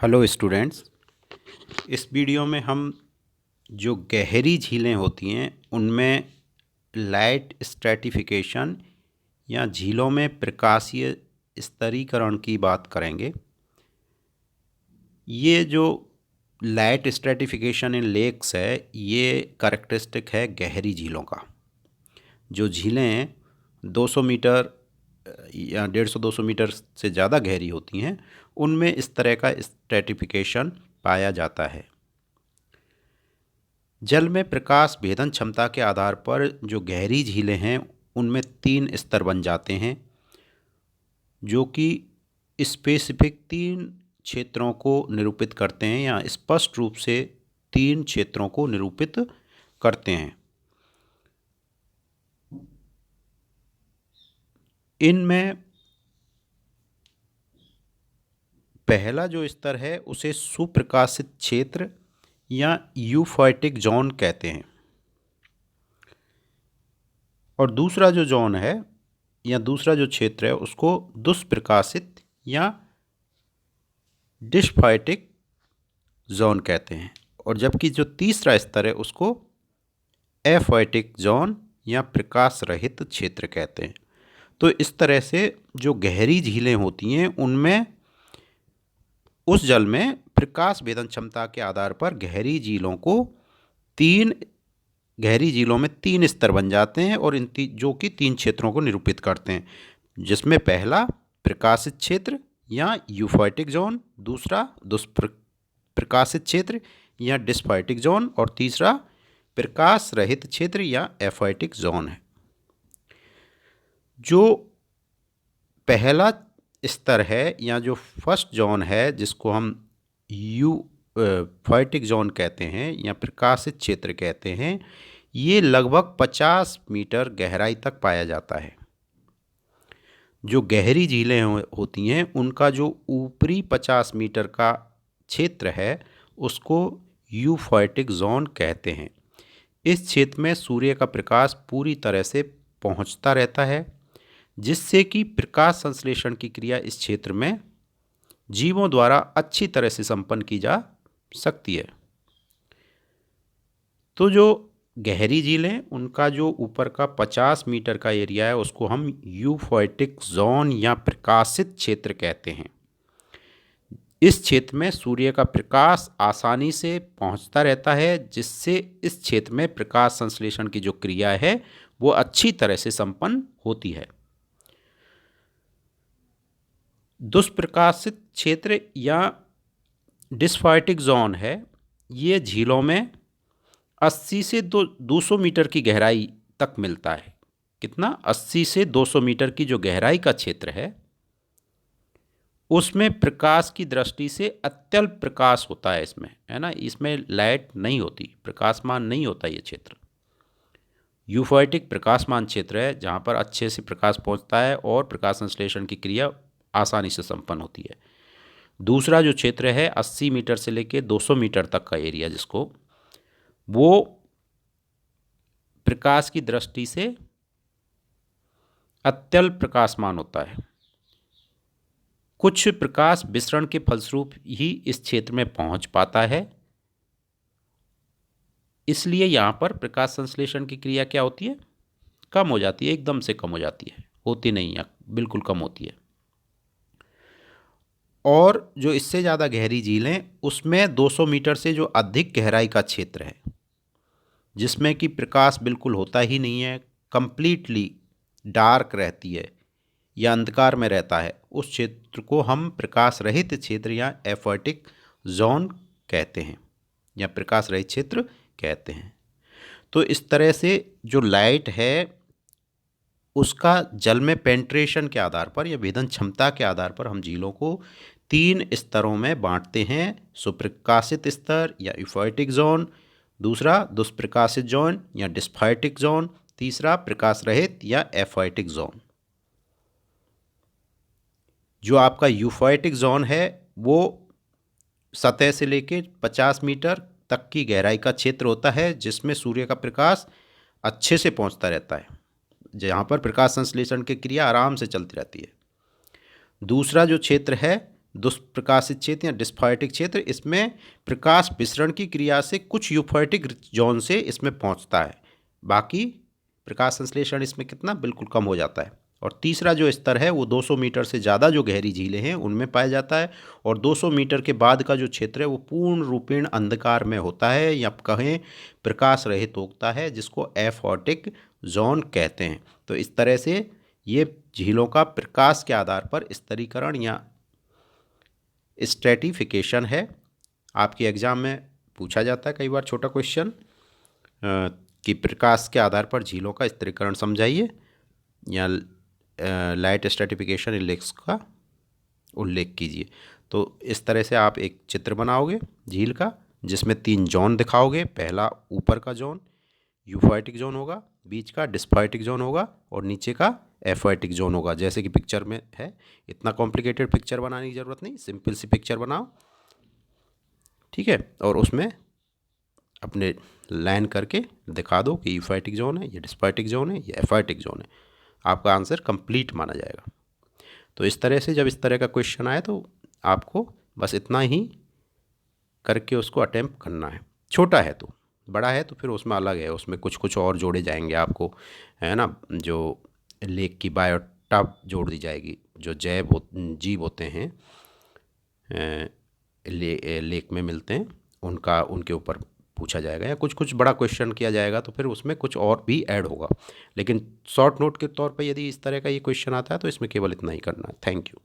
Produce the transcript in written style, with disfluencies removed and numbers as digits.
Hello students. इस video में हम जो गहरी झीलें होती हैं उनमें लाइट स्ट्रैटिफिकेशन या झीलों में प्रकाशीय स्तरीकरण की बात करेंगे। ये जो लाइट स्ट्रैटिफिकेशन इन लेक्स है, ये कैरेक्टरिस्टिक है गहरी झीलों का। जो झीलें 200 मीटर या 150-200 मीटर से ज़्यादा गहरी होती हैं उनमें इस तरह का स्ट्रैटिफिकेशन पाया जाता है। जल में प्रकाश भेदन क्षमता के आधार पर जो गहरी झीलें हैं उनमें 3 स्तर बन जाते हैं, जो कि स्पेसिफिक 3 क्षेत्रों को निरूपित करते हैं या स्पष्ट रूप से 3 क्षेत्रों को निरूपित करते हैं। इनमें पहला जो स्तर है उसे सुप्रकाशित क्षेत्र या यूफोइटिक जोन कहते हैं, और दूसरा जो जोन है या दूसरा जो क्षेत्र है उसको दुष्प्रकाशित या डिस्फाइटिक जोन कहते हैं, और जबकि जो तीसरा स्तर है उसको एफाइटिक जोन या प्रकाश रहित क्षेत्र कहते हैं। तो इस तरह से जो गहरी झीलें होती हैं उनमें उस जल में प्रकाश भेदन क्षमता के आधार पर गहरी झीलों में 3 स्तर बन जाते हैं, और जो कि 3 क्षेत्रों को निरूपित करते हैं, जिसमें पहला प्रकाशित क्षेत्र या यूफोइटिक जोन, दूसरा दुष्प्रकाशित क्षेत्र या डिस्फाइटिक जोन, और तीसरा प्रकाश रहित क्षेत्र या एफाइटिक जोन है। जो पहला स्तर है या जो फर्स्ट जोन है जिसको हम यूफोइटिक जोन कहते हैं या प्रकाशित क्षेत्र कहते हैं, ये लगभग 50 मीटर गहराई तक पाया जाता है। जो गहरी झीलें होती हैं उनका जो ऊपरी 50 मीटर का क्षेत्र है उसको यूफोइटिक जोन कहते हैं। इस क्षेत्र में सूर्य का प्रकाश पूरी तरह से पहुंचता रहता है, जिससे कि प्रकाश संश्लेषण की क्रिया इस क्षेत्र में जीवों द्वारा अच्छी तरह से संपन्न की जा सकती है। तो जो गहरी झीलें उनका जो ऊपर का 50 मीटर का एरिया है उसको हम यूफोइटिक जोन या प्रकाशित क्षेत्र कहते हैं। इस क्षेत्र में सूर्य का प्रकाश आसानी से पहुंचता रहता है, जिससे इस क्षेत्र में प्रकाश संश्लेषण की जो क्रिया है वो अच्छी तरह से संपन्न होती है। दुष्प्रकाशित क्षेत्र या डिस्फाइटिक जोन है, ये झीलों में 80 से 200 मीटर की गहराई तक मिलता है। कितना? 80 से 200 मीटर की जो गहराई का क्षेत्र है उसमें प्रकाश की दृष्टि से अत्यल्प प्रकाश होता है, इसमें है ना, इसमें लाइट नहीं होती, प्रकाशमान नहीं होता ये क्षेत्र। यूफोइटिक प्रकाशमान क्षेत्र है जहाँ पर अच्छे से प्रकाश पहुँचता है और प्रकाश संश्लेषण की क्रिया आसानी से संपन्न होती है। दूसरा जो क्षेत्र है 80 मीटर से लेकर 200 मीटर तक का एरिया, जिसको वो प्रकाश की दृष्टि से अत्यल्प प्रकाशमान होता है। कुछ प्रकाश विसरण के फलस्वरूप ही इस क्षेत्र में पहुंच पाता है, इसलिए यहाँ पर प्रकाश संश्लेषण की क्रिया क्या होती है? कम हो जाती है, एकदम से कम हो जाती है, होती नहीं है, बिल्कुल कम होती है। और जो इससे ज़्यादा गहरी झीलें उसमें 200 मीटर से जो अधिक गहराई का क्षेत्र है, जिसमें कि प्रकाश बिल्कुल होता ही नहीं है, कंप्लीटली डार्क रहती है या अंधकार में रहता है, उस क्षेत्र को हम प्रकाश रहित क्षेत्र या एफर्टिक जोन कहते हैं या प्रकाश रहित क्षेत्र कहते हैं। तो इस तरह से जो लाइट है उसका जल में पेंट्रेशन के आधार पर या भेदन क्षमता के आधार पर हम झीलों को 3 स्तरों में बांटते हैं। सुप्रकाशित स्तर या यूफोइटिक जोन, दूसरा दुष्प्रकाशित जोन या डिस्फाइटिक जोन, तीसरा प्रकाश रहित या एफाइटिक जोन। जो आपका यूफोइटिक जोन है वो सतह से लेकर 50 मीटर तक की गहराई का क्षेत्र होता है, जिसमें सूर्य का प्रकाश अच्छे से पहुंचता रहता है, जहाँ पर प्रकाश संश्लेषण की क्रिया आराम से चलती रहती है। दूसरा जो क्षेत्र है दुष्प्रकाशित क्षेत्र या डिस्फाइटिक क्षेत्र, इसमें प्रकाश विसरण की क्रिया से कुछ यूफोइटिक जोन से इसमें पहुंचता है, बाकी प्रकाश संश्लेषण इसमें कितना बिल्कुल कम हो जाता है। और तीसरा जो स्तर है वो 200 मीटर से ज़्यादा जो गहरी झीलें हैं उनमें पाया जाता है, और 200 मीटर के बाद का जो क्षेत्र है वो पूर्ण रूपेण अंधकार में होता है, या कहें प्रकाश रहित होता है, जिसको एफॉटिक जोन कहते हैं। तो इस तरह से ये झीलों का प्रकाश के आधार पर स्तरीकरण या स्ट्रेटिफिकेशन है। आपके एग्ज़ाम में पूछा जाता है कई बार छोटा क्वेश्चन कि प्रकाश के आधार पर झीलों का स्तरीकरण समझाइए, या लाइट स्ट्रेटिफिकेशन इंडेक्स का उल्लेख कीजिए। तो इस तरह से आप एक चित्र बनाओगे झील का, जिसमें 3 जोन दिखाओगे। पहला ऊपर का जोन यूफोइटिक जोन होगा, बीच का डिस्फाइटिक जोन होगा, और नीचे का एफोइटिक जोन होगा, जैसे कि पिक्चर में है। इतना कॉम्प्लिकेटेड पिक्चर बनाने की ज़रूरत नहीं, सिंपल सी पिक्चर बनाओ, ठीक है। और उसमें अपने लाइन करके दिखा दो कि यूफोइटिक जोन है, ये डिस्फाइटिक जोन है, ये एफोइटिक जोन है। आपका आंसर कंप्लीट माना जाएगा। तो इस तरह से जब इस तरह का क्वेश्चन आए तो आपको बस इतना ही करके उसको अटेम्प्ट करना है। छोटा है तो, बड़ा है तो फिर उसमें अलग है, उसमें कुछ कुछ और जोड़े जाएंगे आपको, है ना। जो लेक की बायोटा जोड़ दी जाएगी, जो जीव होते हैं लेक में मिलते हैं, उनका उनके ऊपर पूछा जाएगा, या कुछ कुछ बड़ा क्वेश्चन किया जाएगा तो फिर उसमें कुछ और भी ऐड होगा। लेकिन शॉर्ट नोट के तौर पे यदि इस तरह का ये क्वेश्चन आता है तो इसमें केवल इतना ही करना है। Thank you.